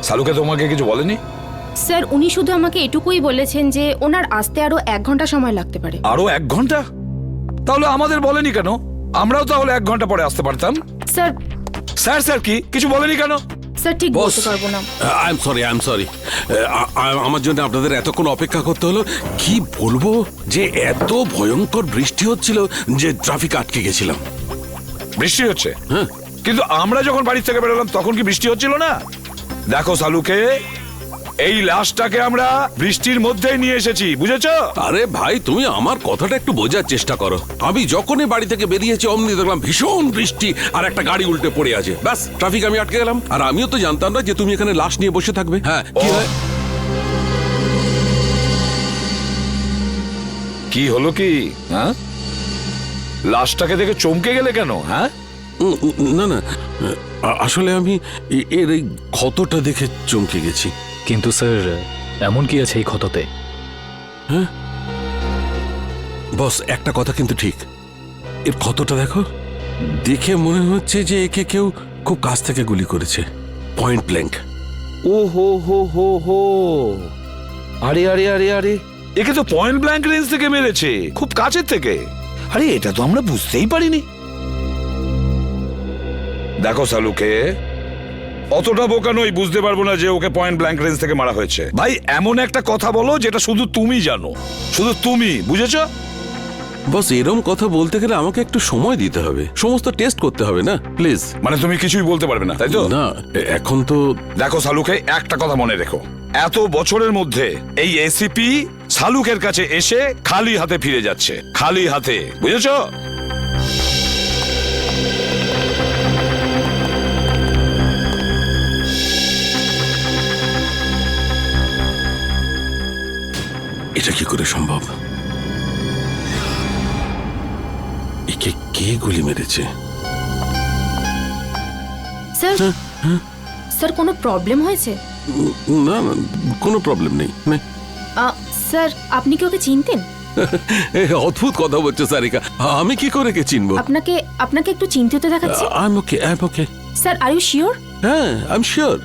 সালুকে তোমাকে কিছু বলেনি? স্যার উনি শুধু আমাকে এটুকুই বলেছেন যে ওনার আসতে আরো 1 ঘন্টা সময় লাগতে পারে। আরো 1 ঘন্টা? তাহলে আমাদের বলেনি কেন? আমরাও তাহলে 1 ঘন্টা পরে আসতে পারতাম। স্যার স্যার স্যার কি কিছু বলেনি কেন? স্যার ঠিক বলতে পারবো না। আই এম সরি আমার জন্য আপনাদের এতক্ষণ অপেক্ষা করতে হলো। কি বলবো যে এত ভয়ঙ্কর বৃষ্টি হচ্ছিল যে ট্রাফিক আটকে গেছিলাম। বৃষ্টি হচ্ছে? হ্যাঁ, কিন্তু আমরা যখন বাড়ি থেকে বেরোলাম তখন কি বৃষ্টি হচ্ছিল না? দেখো সালুকে, এই লাশটাকে আমরা বৃষ্টির মধ্যেই নিয়ে এসেছি, বুঝেছো? আরে ভাই তুমি আমার কথাটা একটু বোঝার চেষ্টা করো। আমি যখনই বাড়ি থেকে বেরিয়েছি অমনি দেখলাম ভীষণ বৃষ্টি আর একটা গাড়ি উল্টে পড়ে আছে। ব্যাস ট্রাফিক আমি আটকে গেলাম। আর আমিও তো জানতাম না যে তুমি এখানে লাশ নিয়ে বসে থাকবে। হ্যাঁ কি হয়? কি হলো কি? হ্যাঁ, লাশটাকে দেখে চমকে গেলে কেন? হ্যাঁ, না না, আসলে আমি এর এই ক্ষতটা দেখে চমকে গেছি। কিন্তু স্যার এমন কি আছে এই ক্ষততে? হ্যাঁ বস, একটা কথা কিন্তু ঠিক, এর ক্ষতটা দেখো, দেখে মনে হচ্ছে যে একে কেউ খুব কাছ থেকে গুলি করেছে, পয়েন্ট ব্ল্যাঙ্ক। ও হো হো হো হো, আরে আরে আরে আরে, একে তো পয়েন্ট ব্ল্যাঙ্ক রেঞ্জ থেকে মেরেছে, খুব কাছের থেকে। আরে এটা তো আমরা বুঝতেই পারিনি। দেখো সালুকে, অতটা বোকা নই, বুঝতে পারবো না যে ওকে পয়েন্ট ব্ল্যাঙ্ক রেঞ্জ থেকে মারা হয়েছে। ভাই এমন একটা কথা বলো যেটা শুধু তুমি জানো, শুধু তুমি, বুঝেছো? বস এরম কথা বলতে গেলে আমাকে একটু সময় দিতে হবে, সমস্ত টেস্ট করতে হবে না, প্লিজ। মানে তুমি কিছুই বলতে পারবে না, তাই তো? না এখন তো দেখো সালুকে, একটা কথা মনে রেখো, এত বছরের মধ্যে এই এসিপি সালুকের কাছে এসে খালি হাতে ফিরে যাচ্ছে, খালি হাতে, বুঝেছো? এটা কি করে সম্ভব? একে কে গুলি মেরেছে? স্যার স্যার কোনো প্রবলেম হয়েছে? না না, কোনো প্রবলেম নেই। স্যার আপনি কি ওকে চিনতেন? অদ্ভুত কথা বলছো সারিকা, আমি কি করে কে চিনবো? আপনাকে আপনাকে একটু চিন্তিত দেখাচ্ছে। I am okay. Sir are you sure? হ্যাঁ আই এম শিওর।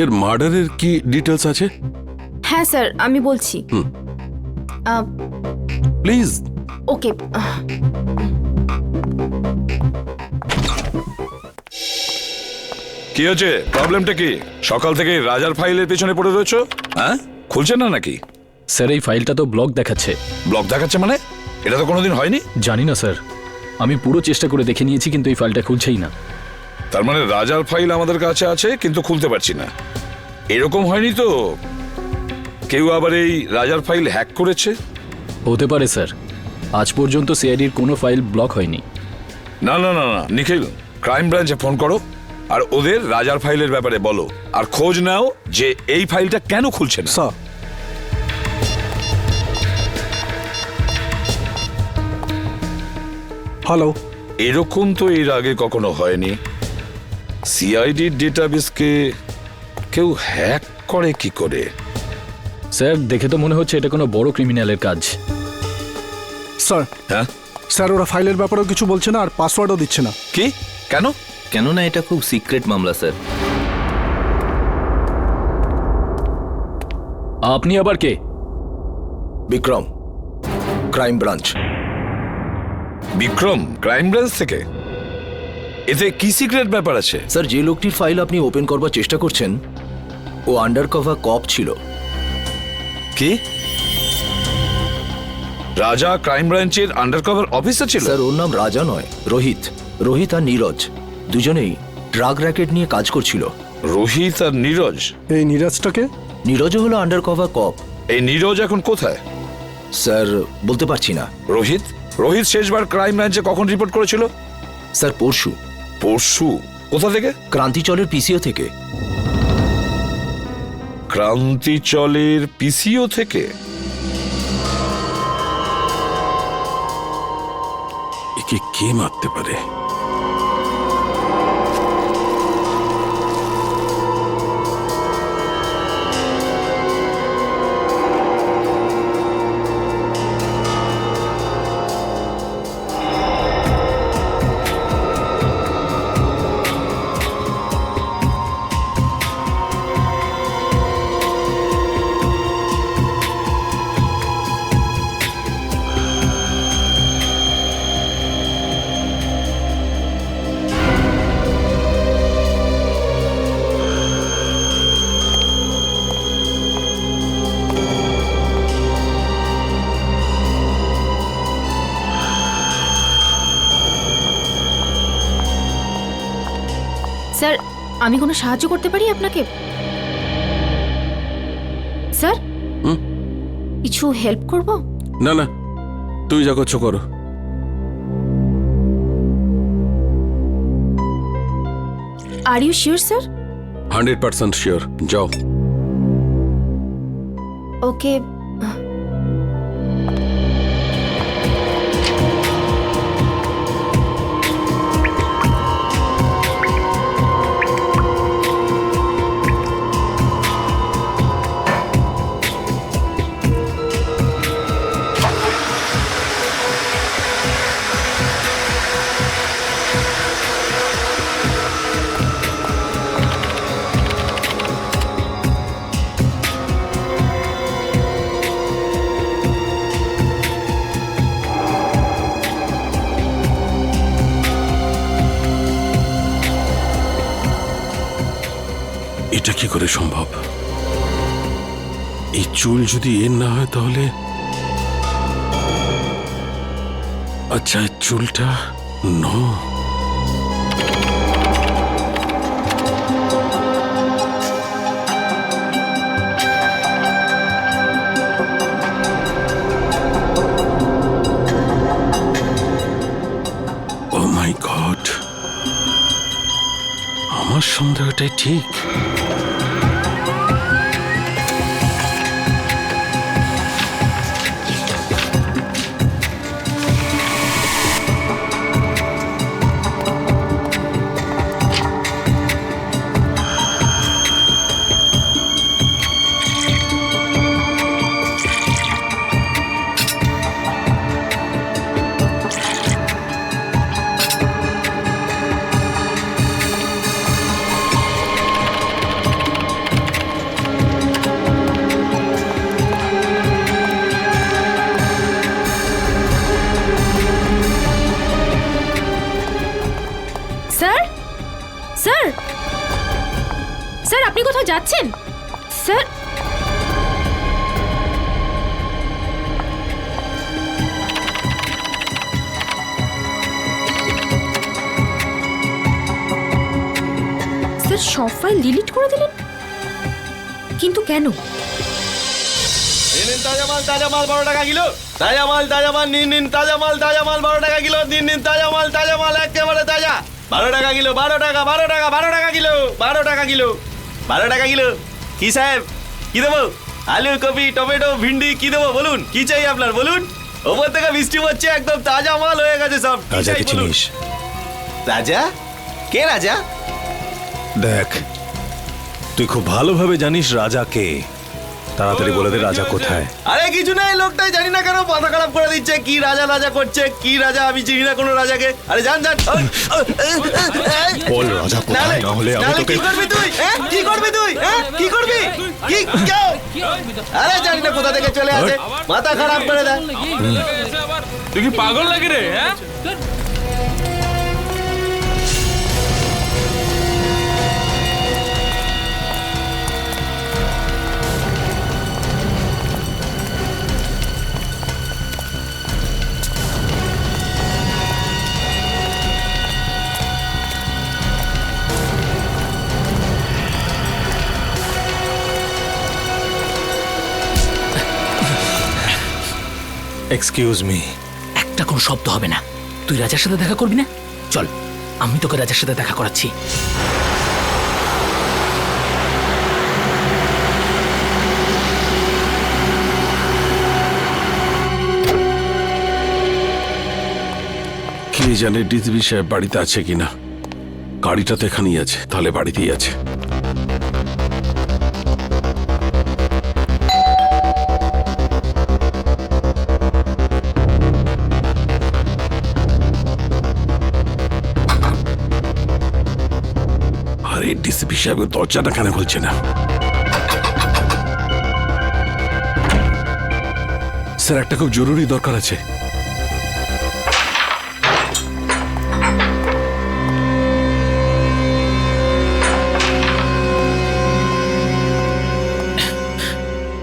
এর মার্ডারের কি ডিটেলস আছে? হ্যাঁ স্যার আমি বলছি। প্লিজ। ওকে, কি হচ্ছে? প্রবলেমটা কি? সকাল থেকে রাজার ফাইলের পেছনে পড়ে রয়েছো? হ্যাঁ, খুলছে না নাকি? স্যার এই ফাইলটা তো ব্লক দেখাচ্ছে। ব্লক দেখাচ্ছে মানে? এটা তো কোনোদিন হয়নি। জানি না স্যার, আমি পুরো চেষ্টা করে দেখে নিয়েছি কিন্তু এই ফাইলটা খুলছেই না। তার মানে রাজার ফাইল আমাদের কাছে আছে কিন্তু খুলতে পারছি না। এরকম হয়নি তো কেউ আবার এই রাজার ফাইল হ্যাক করেছে? হতে পারে স্যার, আজ পর্যন্ত সিআইডির কোনো ফাইল ব্লক হয়নি। না না না না, নিখিল ক্রাইম ব্রাঞ্চে ফোন করো আর ওদের রাজার ফাইলের ব্যাপারে বলো, আর খোঁজ নাও যে এই ফাইলটা কেন খুলছে না। Sir, hello. এরকম তো এর আগে কখনো হয়নি। সিআইডির ডেটাবেসকে কেউ হ্যাক করে কি করে? স্যার দেখে তো মনে হচ্ছে এটা কোনো বড় ক্রিমিনালের কাজ। স্যার, হ্যাঁ স্যার ওরা ফাইলের ব্যাপারেও কিছু বলছে না আর পাসওয়ার্ডও দিচ্ছে না। কি? কেন? কেননা এটা খুব সিক্রেট মামলা স্যার। আপনি আবার কে? Vikram, crime branch. Vikram crime branch থেকে? এতে কি সিক্রেট ব্যাপার আছে? স্যার, যে লোকটির ফাইল আপনি ওপেন করবার চেষ্টা করছেন ও আন্ডার কভার কপ ছিল। কি? রাজা ক্রাইম ব্রাঞ্চের আন্ডারকভার অফিসার ছিল? স্যার ওর নাম রাজা নয়, রোহিত। রোহিত আর নীরজ দুজনেই ড্রাগ র্যাকেট নিয়ে কাজ করছিল। রোহিত আর নীরজ? এই নিরাজটাকে? নীরজও হলো আন্ডার কভার কপ। এই নীরজ এখন কোথায়? স্যার বলতে পারছি না। রোহিত? রোহিত শেষবার ক্রাইম ব্রাঞ্চে কখন রিপোর্ট করেছিল? স্যার পরশু। পরশু? কোথা থেকে? ক্রান্তিচলের পিসিও থেকে। ক্রান্তিচলের পিসিও থেকে? একে কে মারতে পারে? স্যার আমি কোনো সাহায্য করতে পারি আপনাকে স্যার হুম? কিছু হেল্প করব? না না, তুমি যা করছো করো। আর ইউ শিওর স্যার? 100% শিওর, যাও। ওকে। এটা কি করে সম্ভব? এই চুল যদি এর না হয় তাহলে আচ্ছা, এই চুলটা নো। ও মাই গড, আমার সন্দেহটাই ঠিক। স্যার স্যার স্যার আপনি কোথাও যাচ্ছেন স্যার? স্যার সব ফাইল ডিলিট করে দিলেন, কিন্তু কেন? নিন তাজা মাল 12 টাকা কিলো। তাজা মাল নিন তাজা মাল 12 টাকা কিলো। নিন তাজা মাল একেবারে তাজা। 12 টাকা কিলো, 12 টাকা, 12 টাকা, 12 টাকা কিলো, 12 টাকা কিলো, 12 টাকা কিলো। কি সাহেব, কি দেবো? আলু, কপি, টমেটো, ভিন্ডি কি দেবো বলুন? কি চাই আপনার বলুন? ওপর থেকে বৃষ্টি হচ্ছে, একদম তাজা মাল হয়ে গেছে সব। রাজাকে চিনিস? রাজা? কে রাজা? দেখ, তুই খুব ভালোভাবে জানিস রাজা কে। তাড়াতাড়ি বলে দে রাজা কোথায়। আরে কিছু নাই, লোকটাই জানি না কেন মাথা খারাপ করে দিচ্ছে। কি রাজা রাজা করছে, কি রাজা? আমি চিনি না কোনো রাজাকে। আরে জান জান। বল রাজা কোথায়, না হলে আমি তোকে। কি করবি তুই? কি করবি তুই? কি করবি? কি কেউ? আরে জানি না কোথা থেকে চলে আসে, মাথা খারাপ করে দেয়। তুই কি পাগল লাগে রে? Excuse me. একটা কোনো শব্দ হবে না। তুই রাজার সাথে দেখা করবি না? চল, আমি তোকে রাজার সাথে দেখা করাচ্ছি। কে জানে ডিসবি সাহেব বাড়িতে আছে কিনা। গাড়িটা তো এখানেই আছে, তাহলে বাড়িতেই আছে। আরে ডিসিপি সাহেব দরজাটা কেন খুলছে না? স্যার, একটা খুব জরুরি দরকার আছে।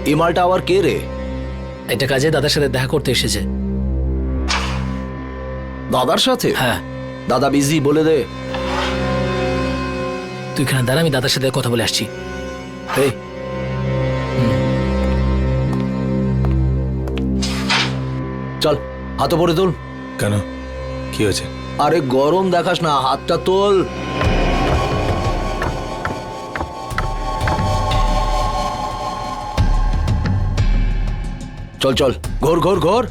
এই মালটা আবার কে রে? এটা কাজে দাদার সাথে দেখা করতে এসেছে। দাদার সাথে? হ্যাঁ। দাদা বিজি, বলে দে। তুই এখানে দাঁড়া, আমি দাদার সাথে কথা বলে আসছি। এই চল হাত পরে তোল। কেন, কি হয়েছে? আরে গরম দেখাস না, হাতটা তোল। চল চল, ঘোর ঘোর ঘোর।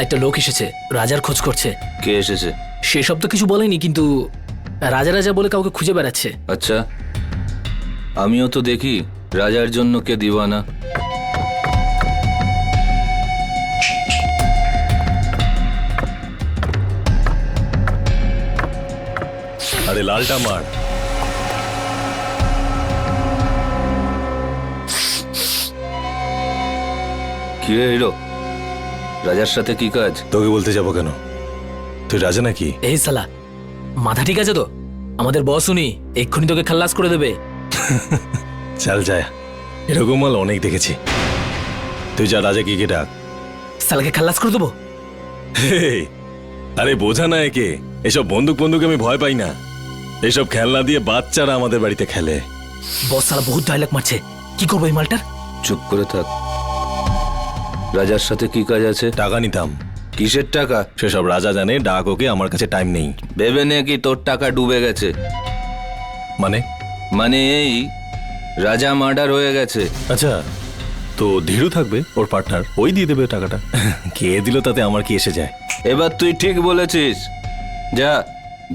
একটা লোক এসেছে, রাজার খোঁজ করছে। কে এসেছে? সেসব তো কিছু বলেনি, কিন্তু রাজা রাজা বলে কাউকে খুঁজে বেড়াচ্ছে। আচ্ছা, আমিও তো দেখি রাজার জন্য কে দিওয়ানা। আরে লালটা মার। কি রে হিরো, রাজার সাথে কি কাজ? তোকে বলতে যাবো কেন? তুই রাজা নাকি? এই সালা, মাথা ঠিক আছে তো? আমাদের বস উনি, এক্ষুনি তোকে খাল্লাস করে দেবে। চাল যায়, এরকম মাল অনেক দেখেছি। তুই যা রাজা কি ডাক। সালাকে খাল্লাস করে দেবো। হেই, আরে বোঝা না একে, এসব বন্দুক বন্দুক আমি ভয় পাই না। এসব খেলনা দিয়ে বাচ্চারা আমাদের বাড়িতে খেলে। বস সালা বহুত ডায়লগ মারছে, কি করবো এই মালটার? চুপ করে থাক। রাজার সাথে কি কাজ আছে? টাকা নিতাম। কিসের টাকা? সেসব রাজা জানে, ডাক ওকে, আমার কাছে টাইম নেই। ভেবে নে কি তোর টাকা ডুবে গেছে? মানে? মানে এই, রাজা মার্ডার হয়ে গেছে। আচ্ছা, তো ধীরু থাকবে, ওর পার্টনার, ওই দিয়ে দেবে টাকাটা। কে দিল তাতে আমার কি এসে যায়? এবার তুই ঠিক বলেছিস। যা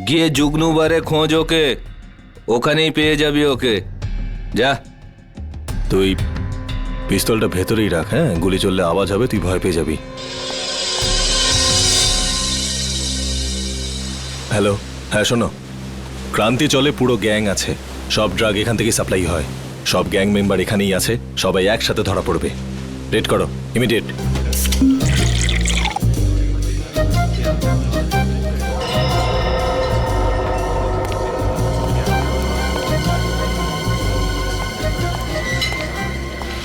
গিয়ে জুগনুবারে খোঁজ ওকে, ওখানেই পেয়ে যাবি ওকে। যা। তুই পিস্তলটা ভেতরেই রাখ, হ্যাঁ? গুলি চললে আওয়াজ হবে, তুই ভয় পেয়ে যাবি। হ্যালো, হ্যাঁ শোনো, ক্রান্তি চলে পুরো গ্যাং আছে, সব ড্রাগ এখান থেকে সাপ্লাই হয়, সব গ্যাং মেম্বার এখানেই আছে, সবাই একসাথে ধরা পড়বে। রেড করো, ইমিডিয়েট।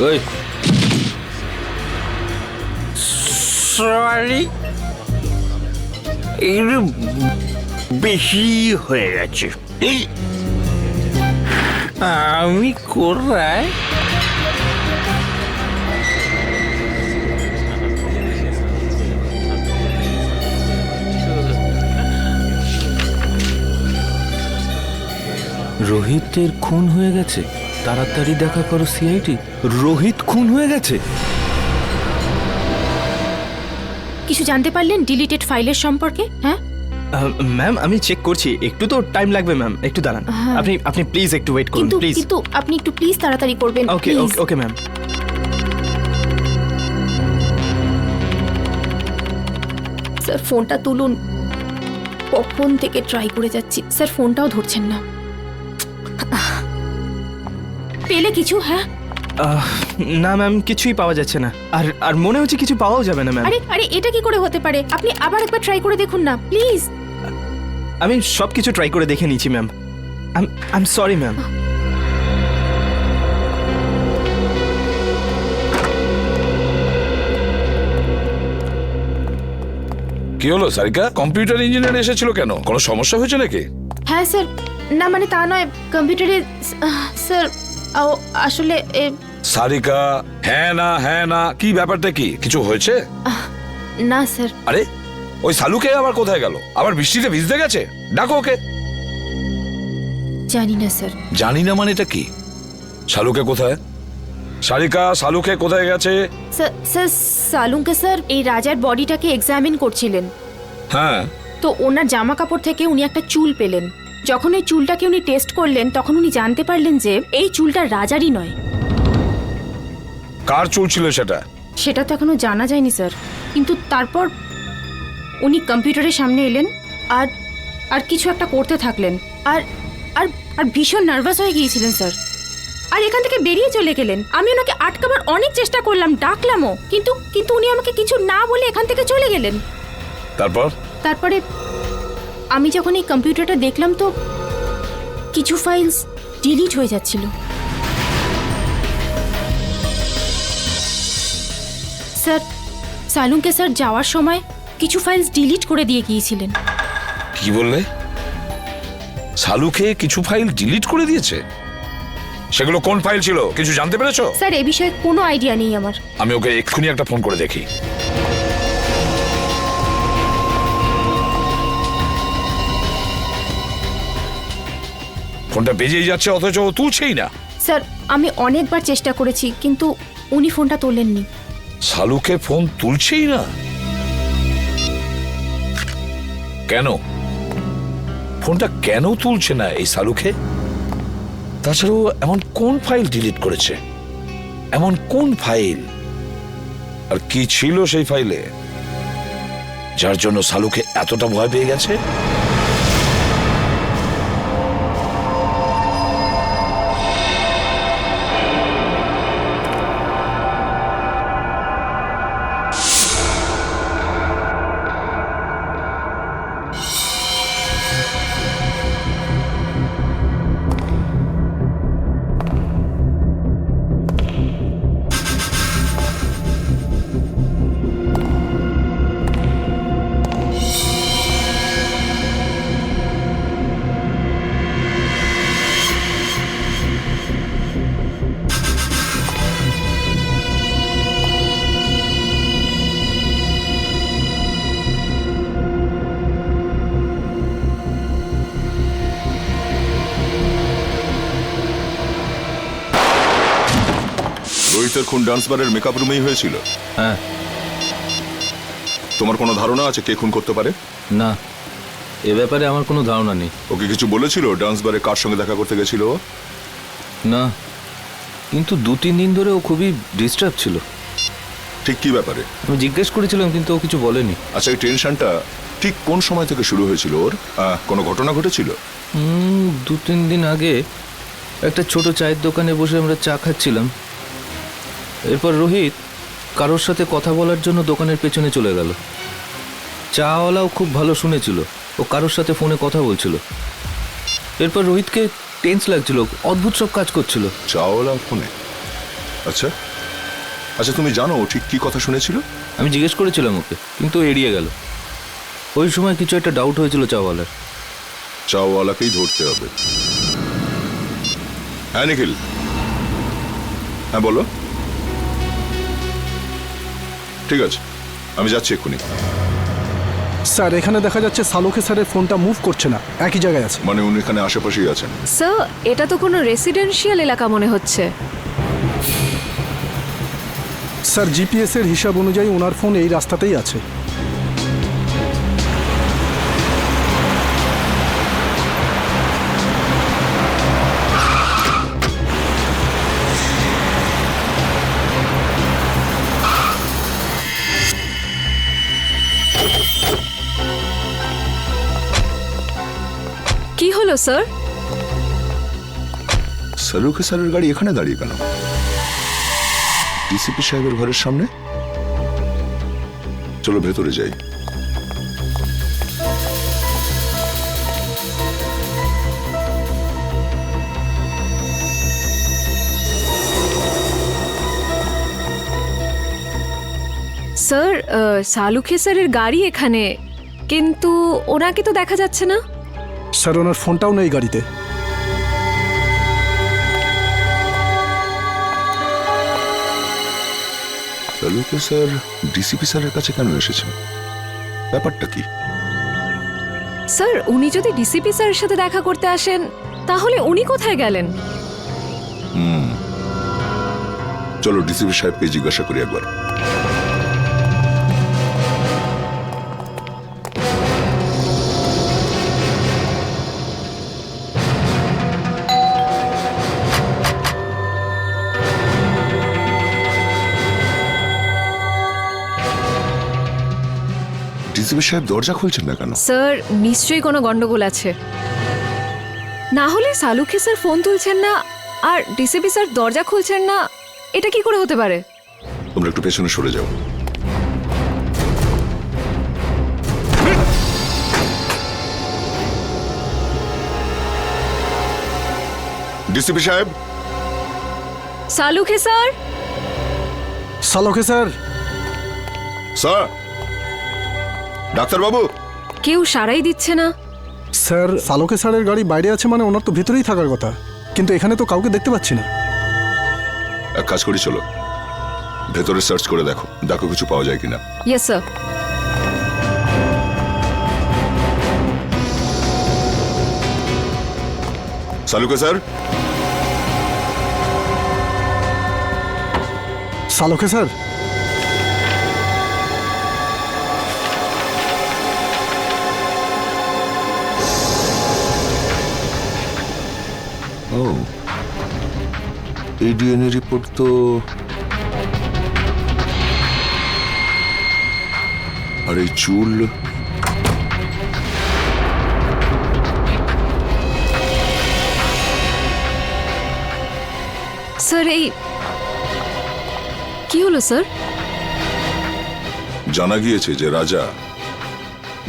ওই সরি, একটু বেশি হয়ে গেছে। আমি কোথায়? রোহিতের খুন হয়ে গেছে। তাড়াতাড়ি দেখা করো সিআইডি। রোহিত খুন হয়ে গেছে। কিছু জানতে পারলেন ডিলিটেড ফাইলের সম্পর্কে? হ্যাঁ ম্যাম, আমি চেক করছি, একটু তো টাইম লাগবে ম্যাম, একটু দাঁড়ান। হ্যাঁ। আপনি প্লিজ একটু ওয়েট করুন কিন্তু প্লিজ। কিন্তু আপনি একটু প্লিজ তাড়াতাড়ি করবেন। ওকে please। Okay ma'am. স্যার ফোনটা তুলুন, কখন থেকে ট্রাই করে যাচ্ছি, স্যার ফোনটাও ধরছেন না। পেলে কিছু? হ্যাঁ না ম্যাম, কিছুই পাওয়া যাচ্ছে না, আর আর মনে হচ্ছে কিছু পাওয়াও যাবে না ম্যাম। আরে আরে এটা কি করে হতে পারে? আপনি আবার একবার ট্রাই করে দেখুন না প্লিজ। আমি সব কিছু ট্রাই করে দেখে নিয়েছি ma'am. I am sorry ma'am. কি হলো সারিকা, কম্পিউটার ইঞ্জিনিয়ার এসেছিল কেন? কোনো সমস্যা হয়েছে নাকি? হ্যাঁ স্যার, না মানে তা নয়, কম্পিউটারে স্যার আসলে সারিকা, হ্যাঁ না কি ব্যাপারটা কি? কিছু হয়েছে? না স্যার। আরে ওই সালুকে আবার কোথায় গেল? আবার বৃষ্টিতে ভিজতে গেছে? ডাকো ওকে। জানি না স্যার। জানি না মানে এটা কি? শালুকে কোথায়? সারিকা, শালুকে কোথায় গেছে? স্যার সালুকে স্যার এই রাজার বডিটাকে এক্সামিন করছিলেন, হ্যাঁ তো ওনার জামা কাপড় থেকে উনি একটা চুল পেলেন। যখন ওই চুলটাকে উনি টেস্ট করলেন তখন উনি জানতে পারলেন যে এই চুলটা রাজারই নয়। কার চুল ছিল সেটা? সেটা তো এখনো জানা যায়নি স্যার, কিন্তু তারপর উনি কম্পিউটারের সামনে এলেন আর আর কিছু একটা করতে থাকলেন, আর আর আর ভীষণ নার্ভাস হয়ে গিয়েছিলেন স্যার, আর এখান থেকে বেরিয়ে চলে গেলেন। আমি ওনাকে আটকাবার অনেক চেষ্টা করলাম, ডাকলামও, কিন্তু কিন্তু উনি আমাকে কিছু না বলে এখান থেকে চলে গেলেন। তারপরে আমি যখন এই কম্পিউটারটা দেখলাম তো কিছু ফাইলস ডিলিট হয়ে যাচ্ছিল। স্যার সালুকে স্যার যাওয়ার সময় কিছু ফাইলস ডিলিট করে দিয়ে গিয়েছিলেন। কি বললে? সালুকে কিছু ফাইল ডিলিট করে দিয়েছে? সেগুলো কোন ফাইল ছিল কিছু জানতে পেরেছো? স্যার এ বিষয়ে কোনো আইডিয়া নেই আমার। আমি ওকে এক্ষুনি একটা ফোন করে দেখি। ফোনটা বেজেই যাচ্ছে অথচ ও তুলছেই না। স্যার আমি অনেকবার চেষ্টা করেছি কিন্তু উনি ফোনটা তোলেননি। সালুকে ফোন তুলছেই না কেন? ফোনটা কেন তুলছে না এই সালুকে? তাছাড়াও এমন কোন ফাইল ডিলিট করেছে? এমন কোন ফাইল? আর কি ছিল সেই ফাইলে যার জন্য সালুকে এতটা ভয় পেয়ে গেছে? রোহিতের খুন ডান্স বারের মেকআপ রুমেই হয়েছিল? হ্যাঁ। তোমার কোনো ধারণা আছে কে খুন করতে পারে? না, এ ব্যাপারে আমার কোনো ধারণা নেই। ওকে কিছু বলেছিল ডান্স বারে কার সঙ্গে দেখা করতে গেছিল ও? না, কিন্তু 2-3 দিন ধরে ও খুবই ডিস্টার্ব ছিল। ঠিক কি ব্যাপারে? আমি জিজ্ঞেস করেছিলাম কিন্তু ও কিছু বলেনি। আচ্ছা, এই টেনশনটা ঠিক কোন সময় থেকে শুরু হয়েছিল ওর? কোনো ঘটনা ঘটেছিল? 2-3 দিন আগে একটা ছোট চায়ের দোকানে বসে আমরা চা খাচ্ছিলাম। এরপর রোহিত কারোর সাথে কথা বলার জন্য দোকানের পেছনে চলে গেল। চাওয়ালাও খুব ভালো শুনেছিল, ও কারোর সাথে ফোনে কথা বলছিল। এরপর রোহিতকে টেন্স লাগছিল, অদ্ভুত সব কাজ করছিল। চাওয়ালা ফোনে? আচ্ছা আচ্ছা, তুমি জানো ও ঠিক কি কথা শুনেছিল? আমি জিজ্ঞেস করেছিলাম ওকে, কিন্তু ও এড়িয়ে গেল। ওই সময় কিছু একটা ডাউট হয়েছিল চাওয়ালার। চাওয়ালাকেই ধরতে হবে। হ্যাঁ নিখিল, হ্যাঁ বলো। ঠিক আছে, আমি যাচ্ছি এক্ষুনি। স্যার এখানে দেখা যাচ্ছে সালুকে স্যারের ফোনটা মুভ করছে না, একই জায়গায় আছে। মানে উনি এখানে আশেপাশেই আছেন? স্যার এটা তো কোনো রেসিডেন্সিয়াল এলাকা মনে হচ্ছে। স্যার জিপিএস এর হিসাব অনুযায়ী ওনার ফোন এই রাস্তাতেই আছে। কি হলো স্যার? সালুকে স্যারের গাড়ি এখানে দাঁড়িয়ে কেন? ডিসিপি সাহেবের ঘরের সামনে? চলো ভেতরে যাই। স্যার সালুখে স্যারের গাড়ি এখানে, কিন্তু ওনাকে তো দেখা যাচ্ছে না। স্যার ওনার ফোনটাও নেই গাড়িতে। সালুকে স্যার ডিসিপি স্যারের কাছে কেন এসেছেন? ব্যাপারটা কি? স্যার উনি যদি ডিসিপি স্যারের সাথে দেখা করতে আসেন তাহলে উনি কোথায় গেলেন? চলো ডিসিপি সাহেবকে জিজ্ঞাসা করি একবার। ডিসিপি সাহেব দরজা খুলছেন না কেন? স্যার নিশ্চয়ই কোনো গন্ডগোল আছে, না হলে সালুখে স্যার ফোন তুলছেন না আর ডিসিপি স্যার দরজা খুলছেন না, এটা কি করে হতে পারে? তোমরা একটু পেছনে সরে যাও। ডিসিপি সাহেব। সালুখে স্যার। সালুকে স্যার। স্যার। ডাক্তার বাবু। কেউ সারাই দিচ্ছে না। স্যার সালোকে স্যারের গাড়ি বাইরে আছে মানে ওনার তো ভিতরেই থাকার কথা, কিন্তু এখানে তো কাউকে দেখতে পাচ্ছি না। এক কাজ করি, চলো ভেতরে সার্চ করে দেখো, দেখো কিছু পাওয়া যায় কিনা। Yes sir. সালুকে স্যার। সালোকে স্যার, ও, এই ডিএনএ রিপোর্ট তো আর এই চুল, স্যার এই কি হলো স্যার? জানা গিয়েছে যে রাজা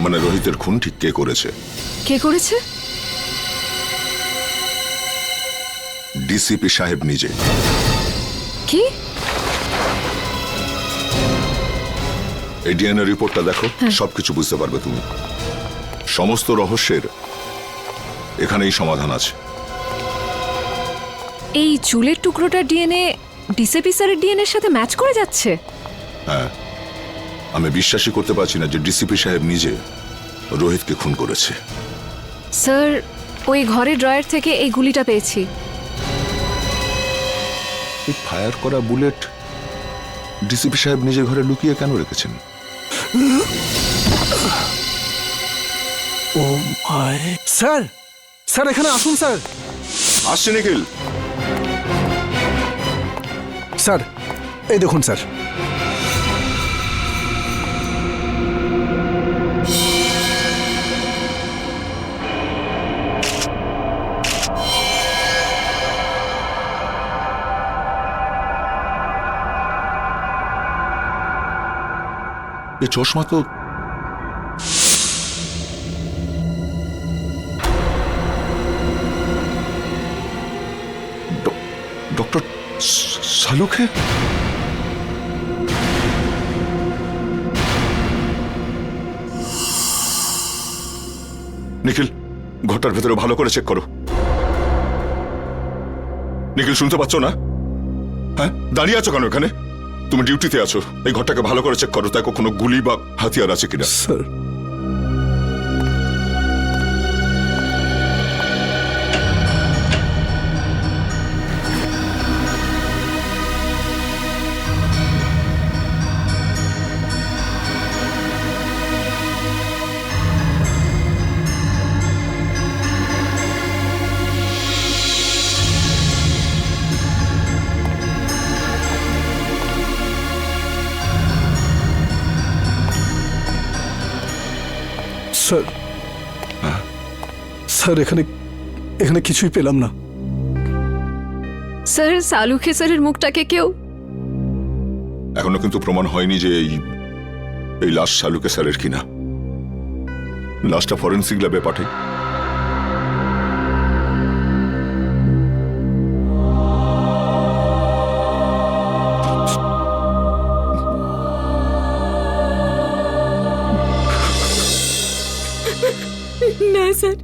মানে রোহিতের খুন ঠিক কে করেছে। কে করেছে? ডিসিপি সাহেব নিজে। কি? এই ডিএনএ রিপোর্টটা দেখো, সবকিছু বুঝতে পারবে তুমি। সমস্ত রহস্যের এখানেই সমাধান আছে। এই চুলের টুকরোটার ডিএনএ ডিসিপি স্যারের ডিএনএর সাথে ম্যাচ করে যাচ্ছে? হ্যাঁ, আমি বিশ্বাসই করতে পারছি না যে ডিসিপি সাহেব নিজে রোহিতকে খুন করেছে। স্যার ওই ঘরের ড্রয়ার থেকে এই গুলিটা পেয়েছি। এই ফায়ার করা বুলেট ডিসিপি সাহেব নিজে ঘরে লুকিয়ে কেন রেখেছেন? ও মাই। স্যার, স্যার এখানে আসুন স্যার। আসছে নিখিল। স্যার এই দেখুন স্যার, এই চশমা তো ডক্টর সালুকে। নিখিল, ঘরটার ভেতরে ভালো করে চেক করো। নিখিল, শুনতে পাচ্ছ না? হ্যাঁ, দাঁড়িয়ে আছো কেন এখানে? তুমি ডিউটিতে আছো, এই ঘরটাকে ভালো করে চেক করো, তাই কোনো গুলি বা হাতিয়ার আছে কিনা। স্যার স্যার, স্যার এখানে এখানে কিছুই পেলাম না। স্যার সালুকে স্যারের মুখটাকে কেউ এখনো কিন্তু প্রমাণ হয়নি যে এই লাশ সালুকে স্যারের কিনা। লাশটা ফরেন্সিক ল্যাবে পাঠাই। না স্যার,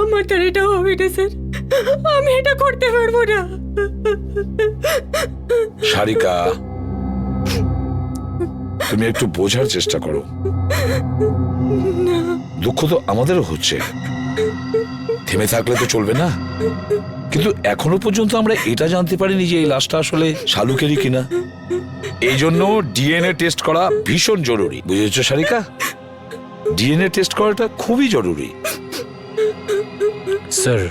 আমার তার এটা হবে না স্যার, আমি এটা করতে পারবো না। সারিকা, তুমি একটু বোঝার চেষ্টা করো। দুঃখ তো আমাদেরও হচ্ছে, থেমে থাকলে তো চলবে না। কিন্তু এখনো পর্যন্ত আমরা এটা জানতে পারিনি যে এই লাশটা আসলে শালুকেরই কিনা। এই জন্য ডিএনএ টেস্ট করা ভীষণ জরুরি, বুঝেছো সারিকা? ডিএনএ টেস্ট করাটা খুবই জরুরি। স্যার,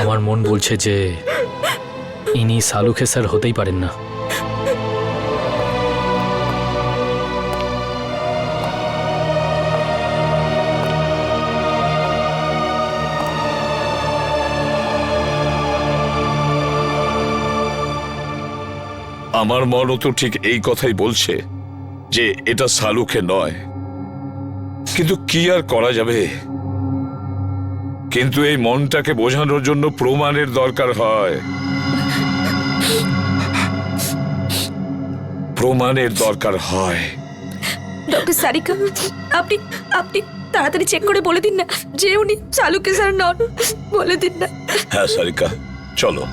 আমার মন বলছে যে ইনি সালুকে স্যার হতেই পারেন না। আমার মনও তো ঠিক এই কথাই বলছে যে এটা সালুকে নয়, কিন্তু কি আর করা যাবে? কিন্তু এই মনটাকে বোঝানোর জন্য প্রমাণের দরকার হয়, প্রমাণের দরকার হয়। ডক্টর সারিকা, আপনি আপনি তাড়াতাড়ি চেক করে বলে দিন না যে উনি সালুকে স্যার নন, বলে দিন না। হ্যাঁ সারিকা, চলো।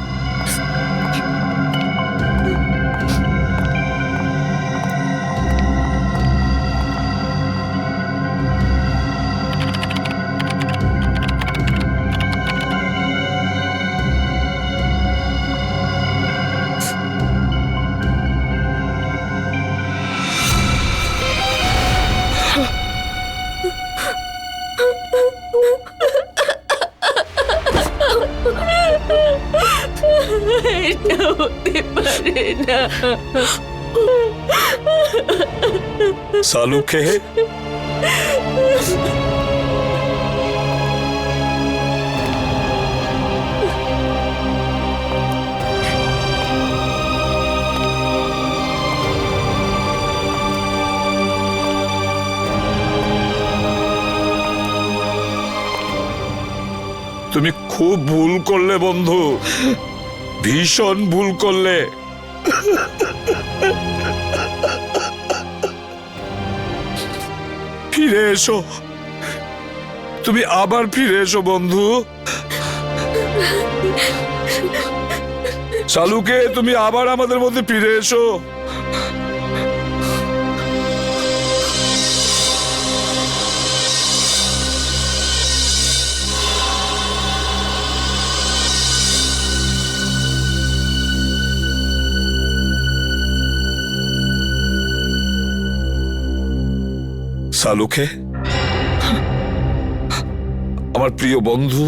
এটা হতে পারে না। সালুকে তুমি খুব ভুল করলে বন্ধু, ভীষণ ভুল করলে। ফিরে এসো, তুমি আবার ফিরে এসো বন্ধু। সালুকে, তুমি আবার আমাদের মধ্যে ফিরে এসো। সালুকে, আমার প্রিয় বন্ধু,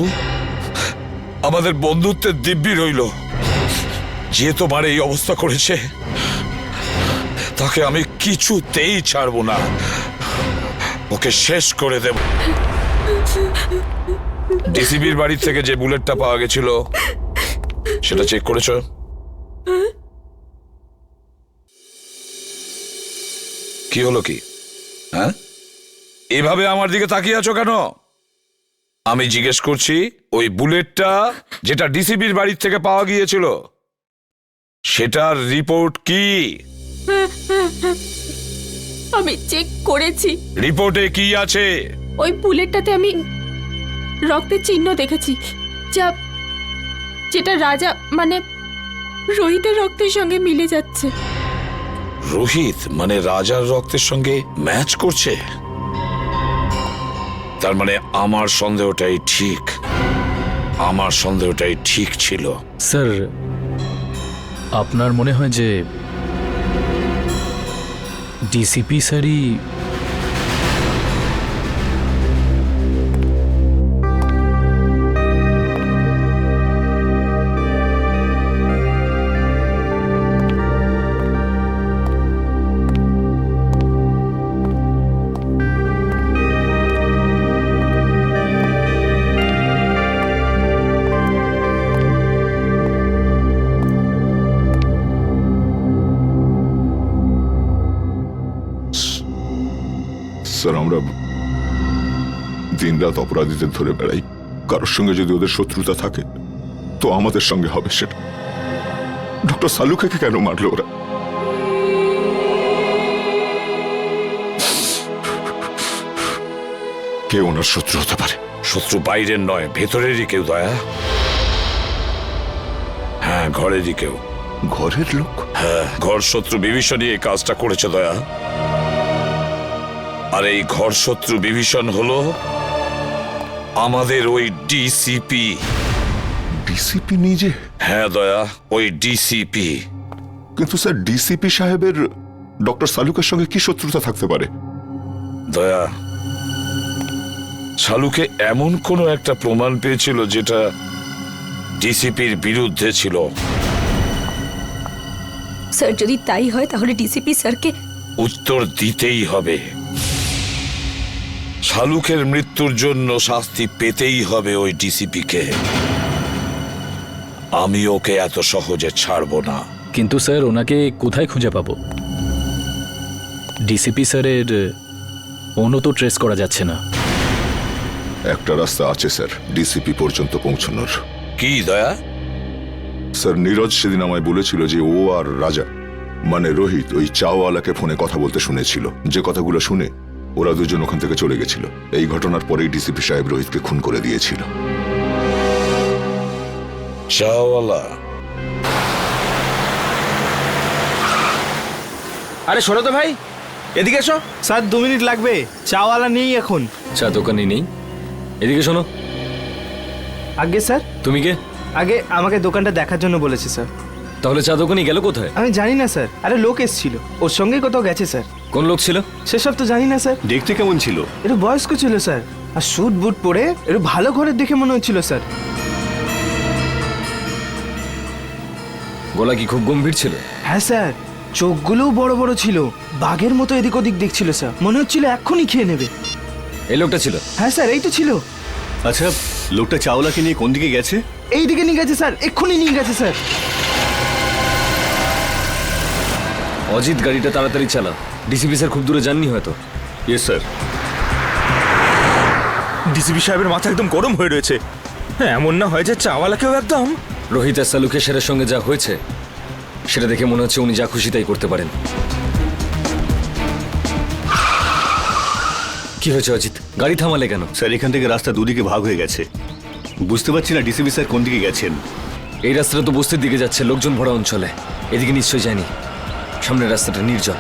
আমাদের বন্ধুত্বের দিব্যি রইল। যে তোমার এই অবস্থা করেছে তাকে আমি কিছুতেই ছাড়বো না, ওকে শেষ করে দেব। ডিসিবির বাড়ি থেকে যে বুলেটটা পাওয়া গেছিল সেটা চেক করেছো? কি হলো কি? হ্যাঁ, এভাবে আমার দিকে তাকিয়ে আছো কেন? আমি জিজ্ঞেস করছি, ওই বুলেটটা যেটা ডিসিবির বাড়ির থেকে পাওয়া গিয়েছিল সেটার রিপোর্ট কি? আমি চেক করেছি, রিপোর্টে কি আছে? ওই বুলেটটাতে আমি রক্তের চিহ্ন দেখেছি, যেটা রাজা মানে রোহিতের রক্তের সঙ্গে মিলে যাচ্ছে। রোহিত মানে রাজার রক্তের সঙ্গে ম্যাচ করছে? তার মানে আমার সন্দেহটাই ঠিক, আমার সন্দেহটাই ঠিক ছিল। স্যার, আপনার মনে হয় যে ডিসিপি স্যারই স্যার, আমরা দিনরাত অপরাধীদের ধরে বেড়াই। কারোর সঙ্গে যদি ওদের শত্রুতা থাকে তো আমাদের সঙ্গে হবে সেটা। ডক্টর সালুকে কেন মারলো ওরা? কে ওনার শত্রু হতে পারে? শত্রু বাইরের নয়, ভেতরেরই কেউ দয়া। হ্যাঁ, ঘরেরই কেউ। ঘরের লোক? হ্যাঁ, ঘর শত্রু বিভীষণই এই কাজটা করেছে দয়া। আর এই ঘর শত্রু বিভীষণ হলো আমাদের ওই ডিসিপি। ডিসিপি নিজে? হ্যাঁ দয়া, ওই ডিসিপি। কিন্তু স্যার, ডিসিপি সাহেবের ডক্টর সালুকের সঙ্গে কি শত্রুতা থাকতে পারে? দয়া, সালুকে এমন কোনো একটা প্রমাণ পেয়েছিল যেটা ডিসিপির বিরুদ্ধে ছিল। স্যার, যদি তাই হয় তাহলে ডিসিপি স্যারকে উত্তর দিতেই হবে। শালুকের মৃত্যুর জন্য শাস্তি পেতেই হবে ওই ডিসিপিকে। আমি ওকে এত সহজে ছাড়বো না। কিন্তু স্যার, ওনাকে কোথায় খুঁজে পাবো? ডিসিপি স্যারের ফোনও তো ট্রেস করা যাচ্ছে না। একটা রাস্তা আছে স্যার ডিসিপি পর্যন্ত পৌঁছানোর। কি দয়া? স্যার, নীরজ সেদিন আমায় বলেছিল যে ও আর রাজা মানে রোহিত ওই চাওয়ালাকে ফোনে কথা বলতে শুনেছিল। যে কথাগুলো শুনে ওরা দুজন ওখান থেকে চলে গেছিল। এই ঘটনার পরেই ডিসিপি সাহেব রোহিতকে খুন করে দিয়েছিল। চাওয়ালা, আরে শোনো তো ভাই, এদিকে এসো। স্যার 2 মিনিট লাগবে, চাওয়ালা নেই এখন। চা দোকানে নেই? এদিকে শোনো। আগে স্যার, তুমি কে? আগে আমাকে দোকানটা দেখার জন্য বলেছে স্যার। তাহলে চা দোকানে গেল কোথায়? আমি জানি না স্যার। আরে লোক এসেছিল, ওর সঙ্গেই কোথাও গেছে স্যার। কোন লোক ছিল? সেসব তো জানি না স্যার। দেখতে কেমন ছিল? একটু বয়স্ক ছিল স্যার, আর স্যুট বুট পরে একটু ভালো ঘরের দেখে মনে হচ্ছিল স্যার। গলা কি খুব গম্ভীর ছিল? হ্যাঁ স্যার, চোখগুলোও বড় বড় ছিল, বাঘের মতো এদিক ওদিক দেখছিল স্যার, মনে হচ্ছিল এক্ষুনি খেয়ে নেবে। এই লোকটা ছিল? হ্যাঁ স্যার, এই তো ছিল। আচ্ছা, লোকটা চাওলাকে নিয়ে কোন দিকে গেছে? এই দিকে নিয়ে গেছে স্যার, এক্ষুনি নিয়ে গেছে স্যার। অজিত গাড়িটা তাড়াতাড়ি চালা, ডিসিপি স্যার খুব দূরে যাননি হয়তো। Yes sir. ডিসিপি সাহেবের মাথা একদম গরম হয়ে রয়েছে। হ্যাঁ, এমন না হয় যে চাওয়ালাকেও একদম। রোহিত আর সালুকে সেরের সঙ্গে যা হয়েছে সেটা দেখে মনে হচ্ছে উনি যা খুশি তাই করতে পারেন। কি হয়েছে অজিত, গাড়ি থামালে কেন? স্যার, এখান থেকে রাস্তা দুদিকে ভাগ হয়ে গেছে, বুঝতে পারছি না ডিসিপি স্যার কোন দিকে গেছেন। এই রাস্তাটা তো বস্তির দিকে যাচ্ছে, লোকজন ভরা অঞ্চলে। এদিকে নিশ্চয়ই যায়নি, সামনের রাস্তাটা নির্জন,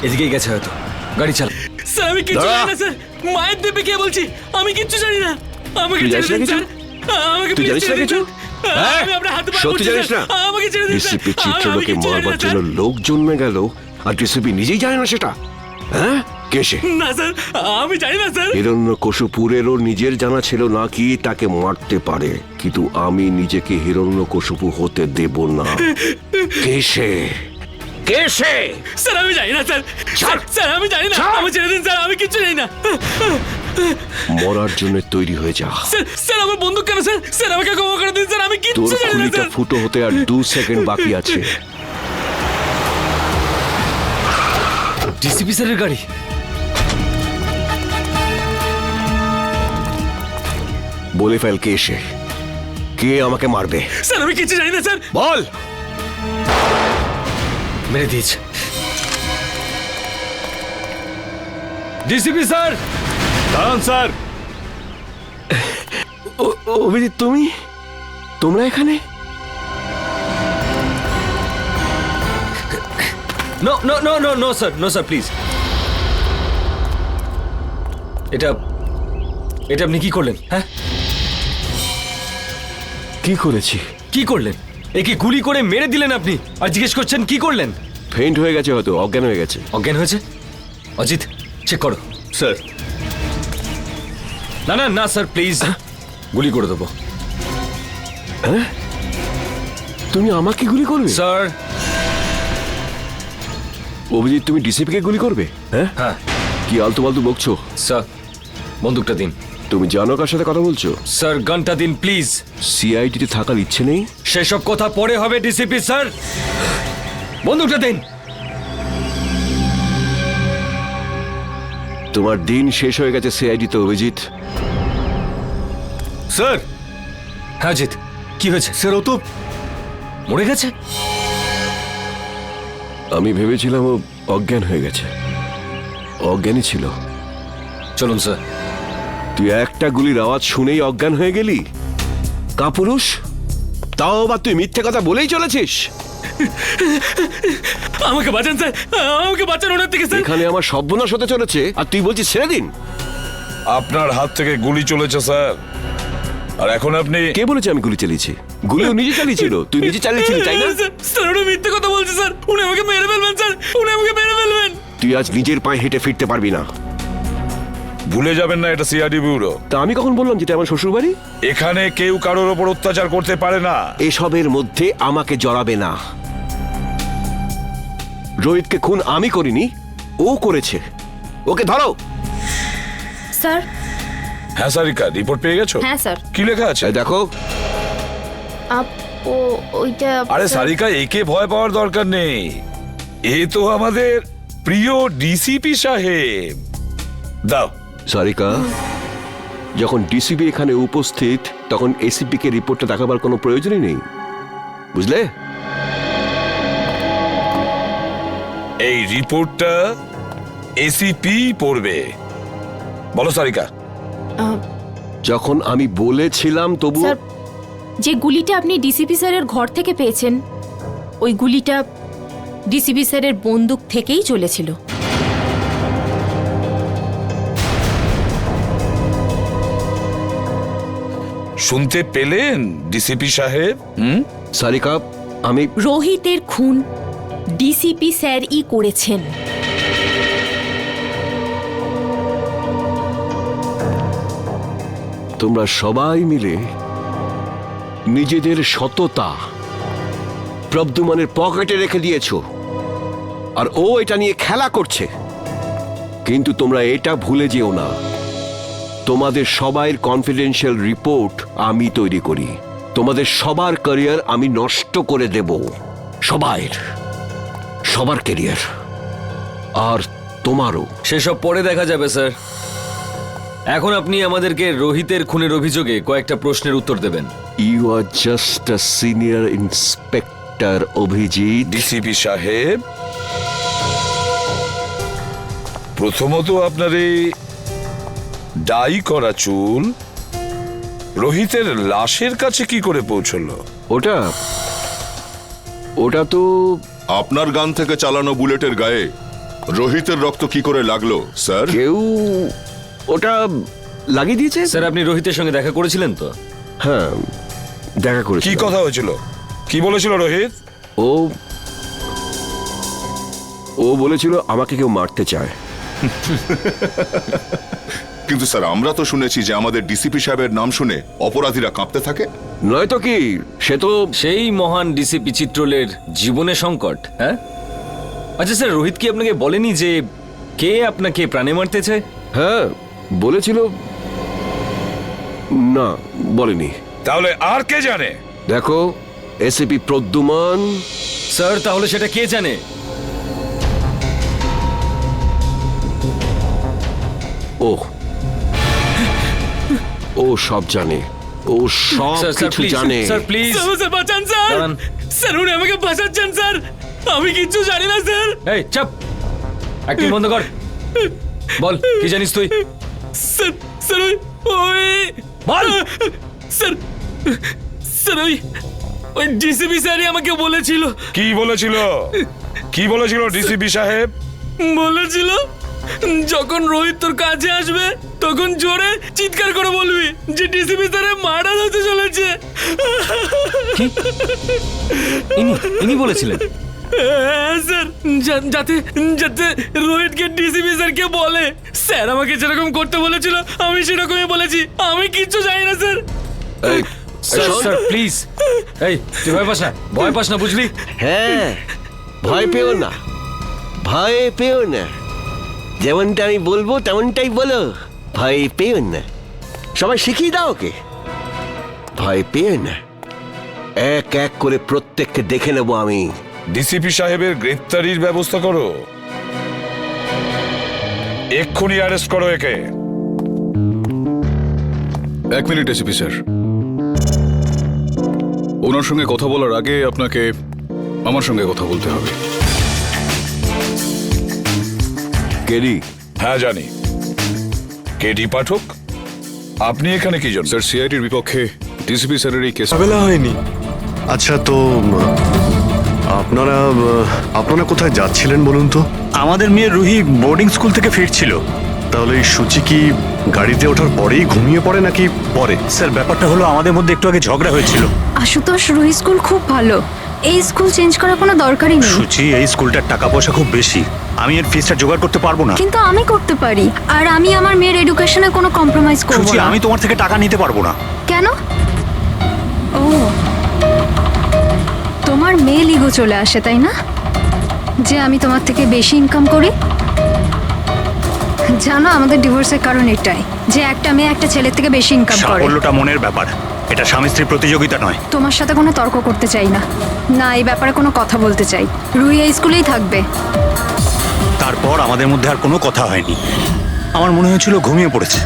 এদিকেই গেছে হয়তো। গাড়ি চালা। স্যার আমি কিচ্ছু জানি না স্যার, মায়ের দেবে কে বলছি, আমি কিচ্ছু জানি না। আমাকে ছেড়ে দিন স্যার, আমাকে প্লিজ ছেড়ে দিন। আমি আপনার হাতে পায়ে পড়ছি স্যার, আমাকে ছেড়ে দিন স্যার। ডিসিপি চিত্রলোকে মারবার জন্য লোক জন্মে গেল আর ডিসিপি নিজেই জানে না সেটা? হ্যাঁ, কে সে? না স্যার, আমি জানি না স্যার। হিরণ্যকশিপুরেরও নিজের জানা ছিল না কি তাকে মারতে পারে, কিন্তু আমি নিজেকে হিরণ্যকশিপু হতে দেব না। কে সে? কে সে? স্যার আমি জানি না স্যার, স্যার আমি জানি না, আমি ছেড়ে দিন স্যার, আমি কিচ্ছু জানি না। মরার জন্য তৈরি হয়ে যা। স্যার, স্যার আমার বন্দুক কেন স্যার? স্যার আমাকে ক্ষমা করে দিন স্যার, আমি তোর কিচ্ছু জানি না খুলিটা স্যার। ফুটো হতে আর 2 সেকেন্ড বাকি আছে। ডিসিপি স্যারের গাড়ি। বলে ফেল কে সে, কে আমাকে মারবে? স্যার আমি কিচ্ছু জানি না স্যার। বল। মেরে দিয়েছে। ডিসিপি স্যার, দাঁড়ান স্যার। অভিজিৎ, তোমরা এখানে? No no no no no sir, no sir please. এটা আপনি কি করলেন? হ্যাঁ, কি করেছি? কি করলেন? একে গুলি করে মেরে দিলেন আপনি, আর জিজ্ঞেস করছেন কি করলেন? ফেইন্ট হয়ে গেছে, হয়তো অজ্ঞান হয়ে গেছে। অজ্ঞান হয়েছে? অজিত চেক করো। স্যার। না না না স্যার প্লিজ, গুলি করে দেবো। হ্যাঁ, তুমি আমাকে গুলি করবে? স্যার। অভিজিৎ, তুমি ডিসিপিকে গুলি করবে? হ্যাঁ হ্যাঁ। কি আলতু ফালতু বকছো? স্যার বন্দুকটা দিন। তুমি জানো কার সাথে কথা বলছো? স্যার গানটা দিন প্লিজ। সিআইডিতে থাকার ইচ্ছে নেই? সেসব কথা পরে হবে ডিসিপি স্যার, বন্দুকটা দিন। তোমার দিন শেষ হয়ে গেছে সিআইডিতে অভিজিৎ। স্যার। হ্যাঁ অজিত, কি হয়েছে? স্যার ও তো মরে গেছে। আমি ভেবেছিলাম ও অজ্ঞান হয়ে গেছে, অজ্ঞানই ছিল। চলুন স্যার। তুই একটা গুলির আওয়াজ শুনেই অজ্ঞান হয়ে গেলি? কাপুরুষ, তাও আবার তুই মিথ্যে কথা বলেই চলেছিস। আমাকে বাঁচান স্যার, আমাকে বাঁচান ওনার থেকে স্যার। এখানে আমার সর্বনাশ হতে চলেছে আর তুই বলছিস ছেড়ে দিন। আপনার হাত থেকে গুলি চলেছে স্যার, আর এখন আপনি? কে বলেছে আমি গুলি চালিয়েছি? গুলি ও নিজে চালিয়েছিল, তুই নিজে চালিয়েছিলি তাই না? স্যার উনি মিথ্যে কথা বলছে স্যার, উনি আমাকে মেরে ফেলবেন স্যার, উনি আমাকে মেরে ফেলবেন। তুই আজ নিজের পায়ে হেঁটে ফিরতে পারবি না। ভুলে যাবেন না এটা সিআইডি ব্যুরো। তা আমি কখন বললাম যেটা আমার শ্বশুর বাড়ি? এখানে কেউ কারোর ওপর অত্যাচার করতে পারে না। এসবের মধ্যে আমাকে জড়াবে না। রোহিতকে খুন আমি করিনি, ও করেছে। ওকে ধরো। স্যার। হ্যাঁ সারিকা, রিপোর্ট পেয়ে গেছো? হ্যাঁ স্যার। কি লেখা আছে দেখো। ওইটা। আরে সারিকা, একে ভয় পাওয়ার দরকার নেই, এ তো আমাদের প্রিয় ডিসিপি সাহেব। দাও। সারিকা, যখন ডিসিপি এখানে উপস্থিত তখন এসিপি কে রিপোর্টটা দেখাবার কোনো প্রয়োজনই নেই, বুঝলে? এই রিপোর্টটা এসিপি পড়বে। বলো সারিকা। যখন আমি বলেছিলাম তবু স্যার, যে গুলিটা আপনি ডিসিপি স্যারের ঘর থেকে পেয়েছেন, ওই গুলিটা ডিসিপি স্যারের বন্দুক থেকেই চলেছিল। শুনতে পেলেন ডিসিপি সাহেব? সারিকা, আমি রোহিতের খুন ডিসিপি স্যারই করেছেন। তোমরা সবাই মিলে নিজেদের সততা প্রদ্যুম্নের পকেটে রেখে দিয়েছো, আর ও এটা নিয়ে খেলা করছে। কিন্তু তোমরা এটা ভুলে যেও না, তোমাদের সবাইয়ের কনফিডেন্সিয়াল রিপোর্ট আমি তৈরি করি। তোমাদের সবার ক্যারিয়ার আমি নষ্ট করে দেব, সবার ক্যারিয়ার, আর তোমারও। সেসব পরে দেখা যাবে স্যার। এখন আপনি আমাদেরকে রোহিতের খুনের অভিযোগে কয়েকটা প্রশ্নের উত্তর দেবেন। You are just a senior inspector Abhijit. DCP সাহেব, প্রথমত আপনার এই ডাই করা চুল রোহিতের লাশের কাছে কি করে পৌঁছলো? ওটা তো আপনার গান থেকে চালানো বুলেটের গায়ে রোহিতের রক্ত কি করে লাগলো স্যার? কেউ ওটা লাগিয়ে দিয়েছে। স্যার, আপনি রোহিতের সঙ্গে দেখা করেছিলেন তো? হ্যাঁ, দেখা করেছি। কি কথা হয়েছিল? কি বলেছিল রোহিত? ও বলেছিল আমাকে কেউ মারতে চায়। কিন্তু স্যার, আমরা তো শুনেছি যে আমাদের ডিসিপি সাহেবের নাম শুনে অপরাধীরা কাঁপতে থাকে। নয়তো কি, সে তো সেই মহান ডিসিপি চিত্রলের জীবনে সংকট। হ্যাঁ, আচ্ছা স্যার, রোহিত কি আপনাকে বলেনি যে কে আপনাকে প্রাণে মারতে চায়? হ্যাঁ বলেছিল। না, বলেনি। তাহলে আর কে জানে? দেখো, এসিপি প্রদ্যুম্ন। স্যার, তাহলে সেটা কে জানে? ও সব জানে, ও সব কিছু জানে। স্যার প্লিজ, স্যার বাঁচান স্যার। স্যার, উনি আমাকে বাঁচাচ্ছেন স্যার। আমি কিচ্ছু জানি না স্যার। এই চুপ, অ্যাক্টিং বন্ধ কর। বল, কি জানিস তুই? স্যার, স্যার ওই বল। স্যার, স্যার ওই ডিসিপি স্যারই আমাকে বলেছিল। কি বলেছিল? কি বলেছিল ডিসিপি সাহেব? বলেছিল যখন রোহিত তোর কাছে আসবে তখন জোরে চিৎকার করে বলবি যে ডিসিপি স্যারের মার্ডার হতে চলেছে। ইনি বলেছিলেন? হ্যাঁ স্যার, যাতে যাতে রোহিতকে ডিসিপি স্যারকে বলে। স্যার আমাকে যেরকম করতে বলেছিল আমি সেরকমই বলেছি। আমি কিচ্ছু জানি না স্যার। স্যার প্লিজ, এই তুই ভয় পাস না, বুঝলি? হ্যাঁ, ভয় পেও না, ভয় পেও না। যেমনটা আমি বলবো তেমনটাই বলো, ভয় পেও না। সবাই শিখিয়ে দাও ওকে, ভয় পেও না। এক এক করে প্রত্যেককে দেখে নেব আমি। ডিসিপি সাহেবের গ্রেফতারির ব্যবস্থা করো, এক্ষুনি অ্যারেস্ট করো একে। এক মিনিট এসিপি স্যার, ওনার সঙ্গে কথা বলার আগে আপনাকে আমার সঙ্গে কথা বলতে হবে। কেডি? হ্যাঁ জানি, কেডি পাঠক। আপনি এখানে কি জন্য? স্যার, সিআইডির বিপক্ষে ডিসিপি স্যারের এই কেস ঝামেলা হয়নি। আচ্ছা, তো আপনারা কোথায় যাচ্ছিলেন বলুন তো? আমাদের মেয়ে রুহি বোর্ডিং স্কুল থেকে ফিরছিল। তাহলে এই সূচি কি গাড়িতে ওঠার পরেই ঘুমিয়ে পড়ে নাকি পরে? স্যার, ব্যাপারটা হলো আমাদের মধ্যে একটু আগে ঝগড়া হয়েছিল। আশুতোষ, রুহি স্কুল খুব ভালো, এই স্কুল চেঞ্জ করার কোনো দরকারই নেই। সূচি, এই স্কুলটার টাকা পয়সা খুব বেশি, আমি এর ফিসটা জোগাড় করতে পারবো না। কিন্তু আমি করতে পারি, আর আমি আমার মেয়ের এডুকেশনে কোনো কম্প্রোমাইজ করব সূচি, না। আমি তোমার থেকে টাকা নিতে পারবো না। কেন? ও, তোমার মেয়ে লিগো চলে আসে তাই না, যে আমি তোমার থেকে বেশি ইনকাম করি? জানো, আমাদের ডিভোর্সের কারণ এটাই, যে একটা মেয়ে একটা ছেলের থেকে বেশি ইনকাম করে। সাফল্যটা মনের ব্যাপার, এটা স্বামী স্ত্রীর প্রতিযোগিতা নয়। তোমার সাথে কোনো তর্ক করতে চাই না, না এই ব্যাপারে কোনো কথা বলতে চাই। রুহি এই স্কুলেই থাকবে। তারপর আমাদের মধ্যে আর কোনো কথা হয়নি। আমার মনে হয়েছিল ঘুমিয়ে পড়েছে।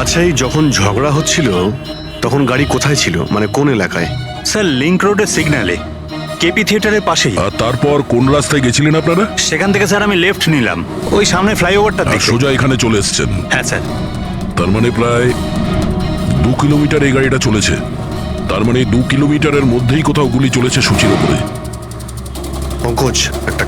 আচ্ছা, এই যখন ঝগড়া হচ্ছিল তখন গাড়ি কোথায় ছিল, মানে কোন এলাকায়? স্যার, লিংক রোডের সিগন্যালে। কেপি থিয়েটারের পাশেই। আর তারপর কোন রাস্তায় গেছিলেন আপনারা? সেখান থেকে স্যার আমি লেফট নিলাম, ওই সামনে ফ্লাইওভারটা আর দেখে। সোজা এখানে চলে এসেছেন? হ্যাঁ স্যার। তার মানে প্রায় 2 কিলোমিটার এই গাড়িটা চলেছে। তার মানে 2 কিলোমিটারের মধ্যেই কোথাও গুলি চলেছে সূচির ওপরে। পঙ্কজ, একটা